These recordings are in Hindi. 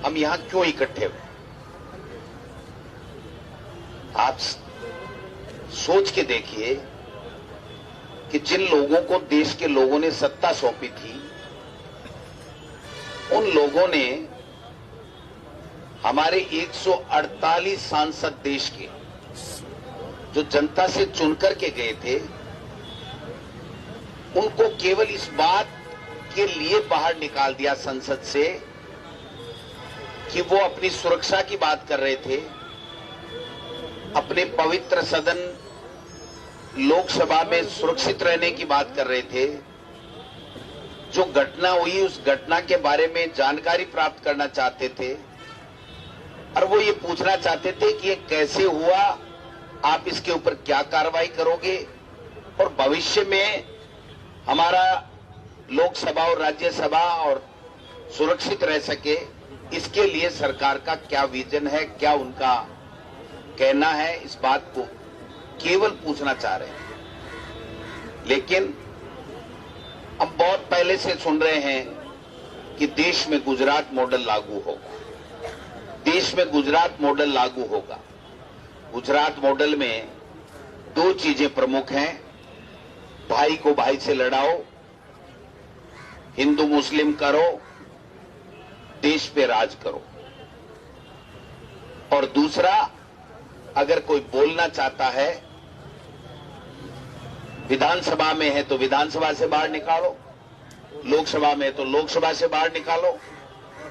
हम यहां क्यों इकट्ठे हुए? आप सोच के देखिए कि जिन लोगों को देश के लोगों ने सत्ता सौंपी थी, उन लोगों ने हमारे 148 सांसद देश के, जो जनता से चुनकर के गए थे, उनको केवल इस बात के लिए बाहर निकाल दिया संसद से कि वो अपनी सुरक्षा की बात कर रहे थे, अपने पवित्र सदन लोकसभा में सुरक्षित रहने की बात कर रहे थे। जो घटना हुई उस घटना के बारे में जानकारी प्राप्त करना चाहते थे और वो ये पूछना चाहते थे कि ये कैसे हुआ, आप इसके ऊपर क्या कार्रवाई करोगे और भविष्य में हमारा लोकसभा और राज्यसभा और सुरक्षित रह सके, इसके लिए सरकार का क्या विजन है, क्या उनका कहना है, इस बात को केवल पूछना चाह रहे हैं। लेकिन हम बहुत पहले से सुन रहे हैं कि देश में गुजरात मॉडल लागू होगा, देश में गुजरात मॉडल लागू होगा। गुजरात मॉडल में दो चीजें प्रमुख हैं, भाई को भाई से लड़ाओ, हिंदू मुस्लिम करो, देश पे राज करो। और दूसरा, अगर कोई बोलना चाहता है, विधानसभा में है तो विधानसभा से बाहर निकालो, लोकसभा में है तो लोकसभा से बाहर निकालो,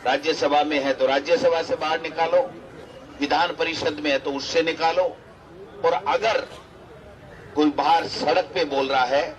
राज्यसभा में है तो राज्यसभा से बाहर निकालो, विधान परिषद में है तो उससे निकालो। और अगर कोई बाहर सड़क पे बोल रहा है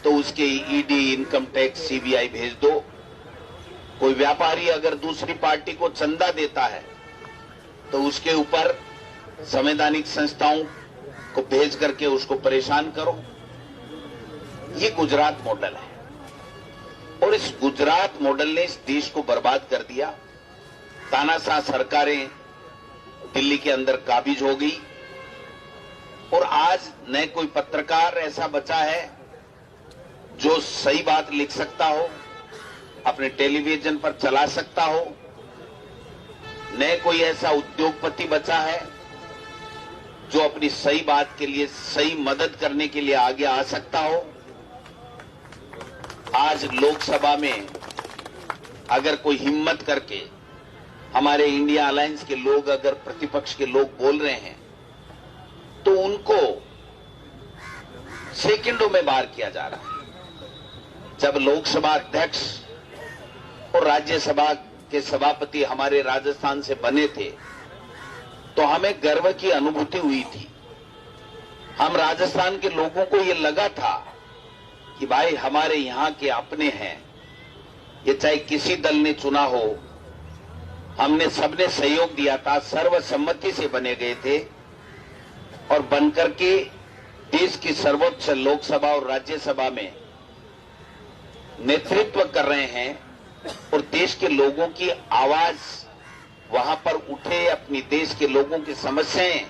तो उसके ईडी, इनकम टैक्स, सीबीआई भेज दो। कोई व्यापारी अगर दूसरी पार्टी को चंदा देता है तो उसके ऊपर संवैधानिक संस्थाओं को भेज करके उसको परेशान करो। ये गुजरात मॉडल है और इस गुजरात मॉडल ने इस देश को बर्बाद कर दिया। तानाशाह सरकारें दिल्ली के अंदर काबिज हो गई और आज न कोई पत्रकार ऐसा बचा है जो सही बात लिख सकता हो, अपने टेलीविजन पर चला सकता हो, न कोई ऐसा उद्योगपति बचा है जो अपनी सही बात के लिए, सही मदद करने के लिए आगे आ सकता हो। आज लोकसभा में अगर कोई हिम्मत करके हमारे इंडिया अलायंस के लोग, अगर प्रतिपक्ष के लोग बोल रहे हैं तो उनको सेकंडों में बाहर किया जा रहा है। जब लोकसभा अध्यक्ष और राज्यसभा के सभापति हमारे राजस्थान से बने थे तो हमें गर्व की अनुभूति हुई थी। हम राजस्थान के लोगों को ये लगा था कि भाई हमारे यहां के अपने हैं, ये चाहे किसी दल ने चुना हो, हमने सबने सहयोग दिया था, सर्वसम्मति से बने गए थे और बनकर के देश की सर्वोच्च लोकसभा और राज्यसभा में नेतृत्व कर रहे हैं और देश के लोगों की आवाज वहां पर उठे, अपनी देश के लोगों की समस्याएं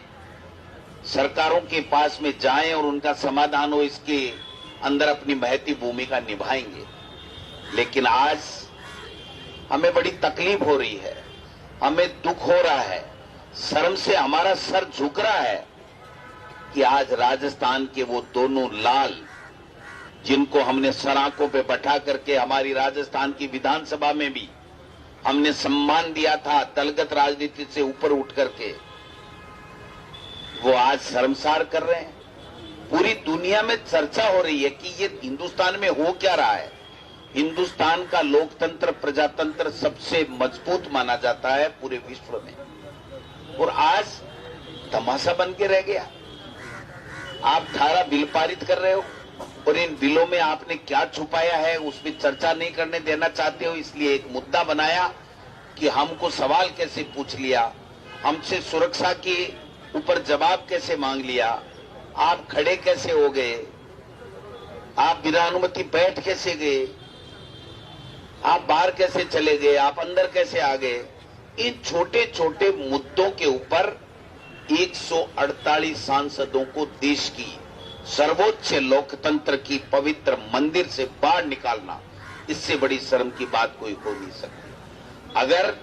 सरकारों के पास में जाएं और उनका समाधान हो, इसके अंदर अपनी महती भूमिका निभाएंगे। लेकिन आज हमें बड़ी तकलीफ हो रही है, हमें दुख हो रहा है, शर्म से हमारा सर झुक रहा है कि आज राजस्थान के वो दोनों लाल जिनको हमने सराखों पे बैठा करके हमारी राजस्थान की विधानसभा में भी हमने सम्मान दिया था, दलगत राजनीति से ऊपर उठ करके, वो आज शर्मसार कर रहे हैं। पूरी दुनिया में चर्चा हो रही है कि ये हिंदुस्तान में हो क्या रहा है। हिंदुस्तान का लोकतंत्र, प्रजातंत्र सबसे मजबूत माना जाता है पूरे विश्व में, और आज तमाशा बन के रह गया। आप 18 बिल पारित कर रहे हो और इन बिलों में आपने क्या छुपाया है उसमें चर्चा नहीं करने देना चाहते हो, इसलिए एक मुद्दा बनाया कि हमको सवाल कैसे पूछ लिया, हमसे सुरक्षा के ऊपर जवाब कैसे मांग लिया, आप खड़े कैसे हो गए, आप बिना अनुमति बैठ कैसे गए, आप बाहर कैसे चले गए, आप अंदर कैसे आ गए। इन छोटे छोटे मुद्दों के ऊपर 148 सांसदों को देश की सर्वोच्च लोकतंत्र की पवित्र मंदिर से बाहर निकालना, इससे बड़ी शर्म की बात कोई हो नहीं सकती। अगर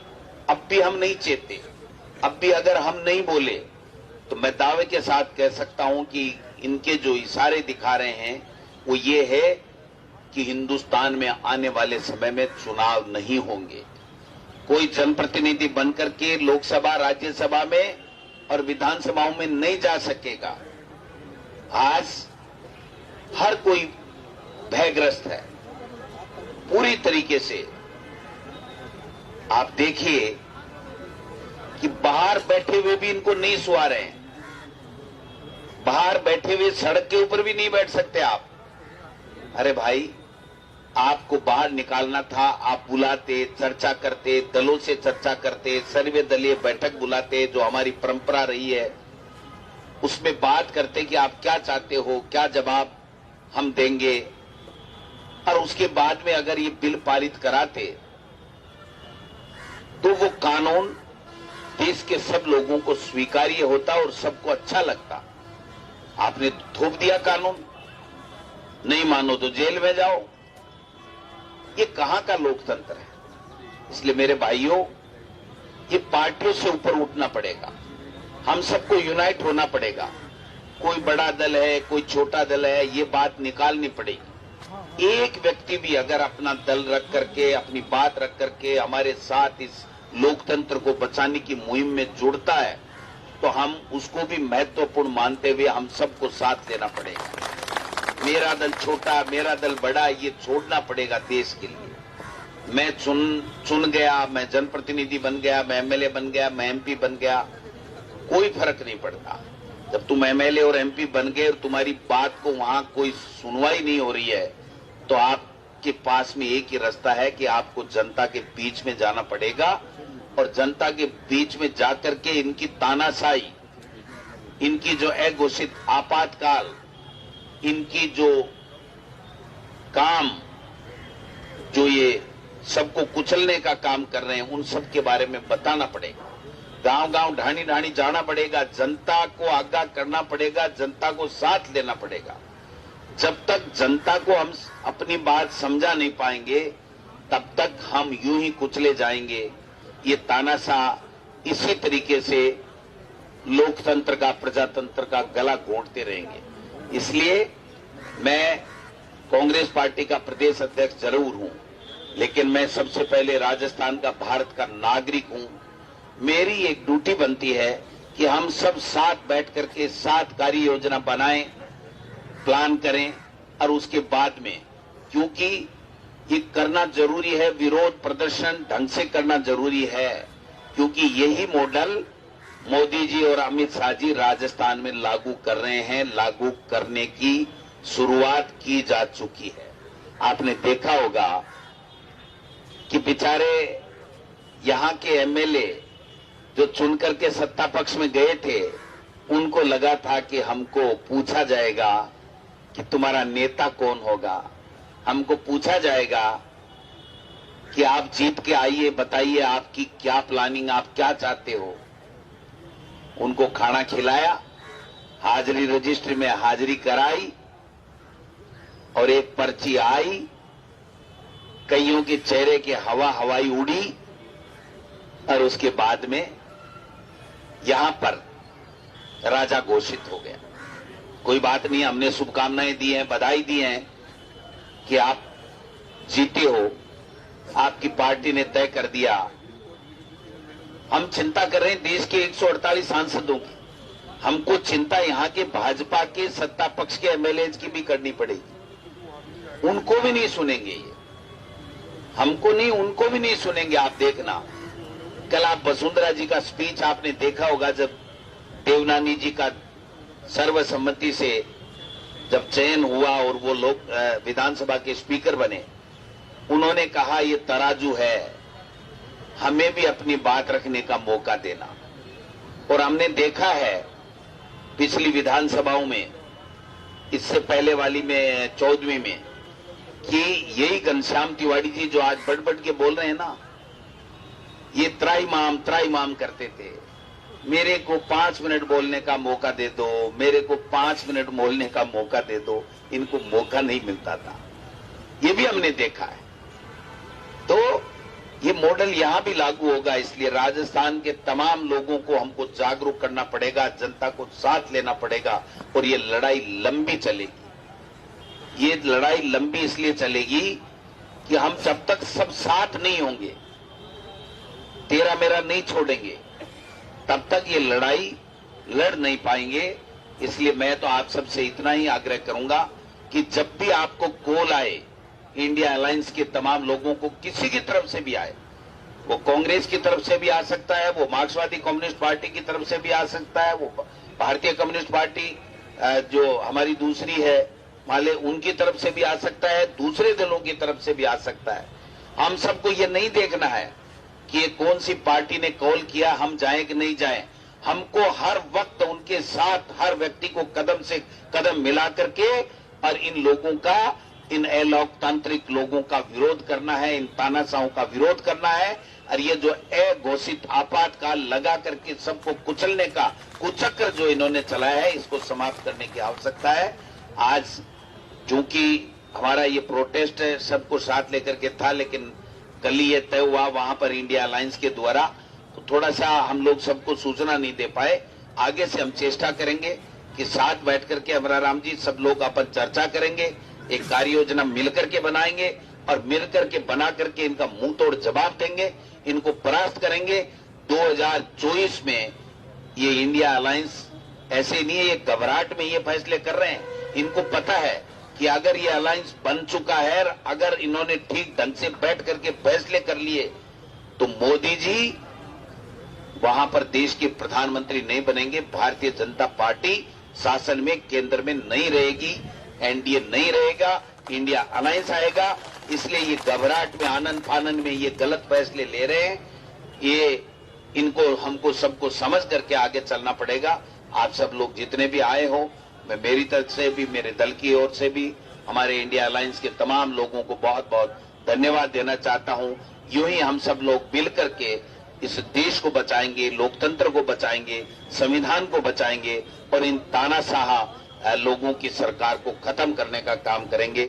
अब भी हम नहीं चेते, अब भी अगर हम नहीं बोले तो मैं दावे के साथ कह सकता हूं कि इनके जो इशारे दिखा रहे हैं वो ये है कि हिंदुस्तान में आने वाले समय में चुनाव नहीं होंगे। कोई जनप्रतिनिधि बनकर के लोकसभा, राज्यसभा में और विधानसभाओं में नहीं जा सकेगा। आज हर कोई भयग्रस्त है पूरी तरीके से। आप देखिए कि बाहर बैठे हुए भी इनको नहीं सुहा रहे हैं। बाहर बैठे हुए सड़क के ऊपर भी नहीं बैठ सकते आप। अरे भाई, आपको बाहर निकालना था, आप बुलाते, चर्चा करते, दलों से चर्चा करते, सर्वदलीय बैठक बुलाते, जो हमारी परंपरा रही है, उसमें बात करते कि आप क्या चाहते हो, क्या जवाब हम देंगे, और उसके बाद में अगर ये बिल पारित कराते तो वो कानून देश के सब लोगों को स्वीकार्य होता और सबको अच्छा लगता। आपने थोप दिया कानून, नहीं मानो तो जेल में जाओ। ये कहां का लोकतंत्र है? इसलिए मेरे भाइयों, ये पार्टियों से ऊपर उठना पड़ेगा। हम सबको यूनाइट होना पड़ेगा। कोई बड़ा दल है, कोई छोटा दल है, ये बात निकालनी पड़ेगी। एक व्यक्ति भी अगर अपना दल रख करके, अपनी बात रख करके हमारे साथ इस लोकतंत्र को बचाने की मुहिम में जुड़ता है तो हम उसको भी महत्वपूर्ण मानते हुए हम सबको साथ लेना पड़ेगा। मेरा दल छोटा, मेरा दल बड़ा, ये छोड़ना पड़ेगा देश के लिए। मैं चुन गया, मैं जनप्रतिनिधि बन गया, मैं एमएलए बन गया, मैं एमपी बन गया, कोई फर्क नहीं पड़ता। जब तुम एमएलए और एमपी बन गए और तुम्हारी बात को वहां कोई सुनवाई नहीं हो रही है तो आपके पास में एक ही रास्ता है कि आपको जनता के बीच में जाना पड़ेगा और जनता के बीच में जाकर के इनकी तानाशाही, इनकी जो अघोषित आपातकाल, इनकी जो काम, जो ये सबको कुचलने का काम कर रहे हैं, उन सब के बारे में बताना पड़ेगा। गांव-गांव, ढाणी-ढाणी जाना पड़ेगा, जनता को आगाह करना पड़ेगा, जनता को साथ लेना पड़ेगा। जब तक जनता को हम अपनी बात समझा नहीं पाएंगे तब तक हम यूं ही कुचले जाएंगे। ये तानाशाह इसी तरीके से लोकतंत्र का, प्रजातंत्र का गला घोंटते रहेंगे। इसलिए मैं कांग्रेस पार्टी का प्रदेश अध्यक्ष जरूर हूं, लेकिन मैं सबसे पहले राजस्थान का, भारत का नागरिक हूं। मेरी एक ड्यूटी बनती है कि हम सब साथ बैठ करके साथ कार्य योजना बनाएं, प्लान करें और उसके बाद में, क्योंकि ये करना जरूरी है, विरोध प्रदर्शन ढंग से करना जरूरी है, क्योंकि यही मॉडल मोदी जी और अमित शाह जी राजस्थान में लागू कर रहे हैं। लागू करने की शुरुआत की जा चुकी है। आपने देखा होगा कि बेचारे यहां के एमएलए जो चुन करके सत्ता पक्ष में गए थे, उनको लगा था कि हमको पूछा जाएगा कि तुम्हारा नेता कौन होगा, हमको पूछा जाएगा कि आप जीत के आइए, बताइए आपकी क्या प्लानिंग, आप क्या चाहते हो। उनको खाना खिलाया, हाजिरी रजिस्ट्री में हाजिरी कराई और एक पर्ची आई, कईयों के चेहरे की हवाई उड़ी और उसके बाद में यहां पर राजा घोषित हो गया। कोई बात नहीं, हमने शुभकामनाएं दी हैं, बधाई दी हैं कि आप जीते हो, आपकी पार्टी ने तय कर दिया। हम चिंता कर रहे हैं देश के 148 सांसदों की, हमको चिंता यहां के भाजपा के सत्ता पक्ष के एमएलए की भी करनी पड़ेगी। उनको भी नहीं सुनेंगे ये, हमको नहीं, उनको भी नहीं सुनेंगे। आप देखना, कल आप वसुंधरा जी का स्पीच आपने देखा होगा, जब देवनानी जी का सर्वसम्मति से जब चयन हुआ और वो लोग विधानसभा के स्पीकर बने, उन्होंने कहा ये तराजू है, हमें भी अपनी बात रखने का मौका देना। और हमने देखा है पिछली विधानसभाओं में, इससे पहले वाली में 14वीं में, कि यही घनश्याम तिवारी जी जो आज बढ़ के बोल रहे हैं ना, ये त्राईमाम करते थे, मेरे को 5 मिनट बोलने का मौका दे दो, मेरे को 5 मिनट बोलने का मौका दे दो। इनको मौका नहीं मिलता था, ये भी हमने देखा है। तो ये मॉडल यहां भी लागू होगा, इसलिए राजस्थान के तमाम लोगों को हमको जागरूक करना पड़ेगा, जनता को साथ लेना पड़ेगा और ये लड़ाई लंबी चलेगी। ये लड़ाई लंबी इसलिए चलेगी कि हम जब तक सब साथ नहीं होंगे, तेरा मेरा नहीं छोड़ेंगे, तब तक ये लड़ाई लड़ नहीं पाएंगे। इसलिए मैं तो आप सबसे इतना ही आग्रह करूंगा कि जब भी आपको कॉल आए इंडिया अलायंस के तमाम लोगों को, किसी की तरफ से भी आए, वो कांग्रेस की तरफ से भी आ सकता है, वो मार्क्सवादी कम्युनिस्ट पार्टी की तरफ से भी आ सकता है, वो भारतीय कम्युनिस्ट पार्टी जो हमारी दूसरी है माले उनकी तरफ से भी आ सकता है, दूसरे दलों की तरफ से भी आ सकता है। हम सबको ये नहीं देखना है कि ये कौन सी पार्टी ने कॉल किया, हम जाएं कि नहीं जाएं। हमको हर वक्त उनके साथ हर व्यक्ति को कदम से कदम मिला करके और इन लोगों का, इन अलोकतांत्रिक लोगों का विरोध करना है, इन तानाशाहों का विरोध करना है। और ये जो अघोषित आपातकाल लगा करके सबको कुचलने का कुचक्र जो इन्होंने चलाया है, इसको समाप्त करने की आवश्यकता है। आज चूंकि हमारा ये प्रोटेस्ट है, सबको साथ लेकर के था, लेकिन कल ये तय हुआ वहां पर इंडिया अलायंस के द्वारा, तो थोड़ा सा हम लोग सबको सूचना नहीं दे पाए। आगे से हम चेष्टा करेंगे कि साथ बैठ करके हमारा राम जी सब लोग अपन चर्चा करेंगे, एक कार्य योजना मिलकर के बनाएंगे और मिलकर के बना करके इनका मुंह तोड़ जवाब देंगे, इनको परास्त करेंगे। 2024 में ये इंडिया अलायंस ऐसे नहीं है, ये घबराहट में ये फैसले कर रहे हैं। इनको पता है कि अगर ये अलायंस बन चुका है, अगर इन्होंने ठीक ढंग से बैठ करके फैसले कर लिए, तो मोदी जी वहां पर देश के प्रधानमंत्री नहीं बनेंगे, भारतीय जनता पार्टी शासन में केंद्र में नहीं रहेगी, एनडीए नहीं रहेगा, इंडिया अलायंस आएगा। इसलिए ये घबराहट में, आनंद फानंद में ये गलत फैसले ले रहे हैं। ये इनको हमको सबको समझ करके आगे चलना पड़ेगा। आप सब लोग जितने भी आए हो, मैं मेरी तरफ से भी, मेरे दल की ओर से भी, हमारे इंडिया अलायंस के तमाम लोगों को बहुत बहुत धन्यवाद देना चाहता हूं। यूं ही हम सब लोग मिल करके इस देश को बचाएंगे, लोकतंत्र को बचाएंगे, संविधान को बचाएंगे और इन तानाशाह लोगों की सरकार को खत्म करने का काम करेंगे।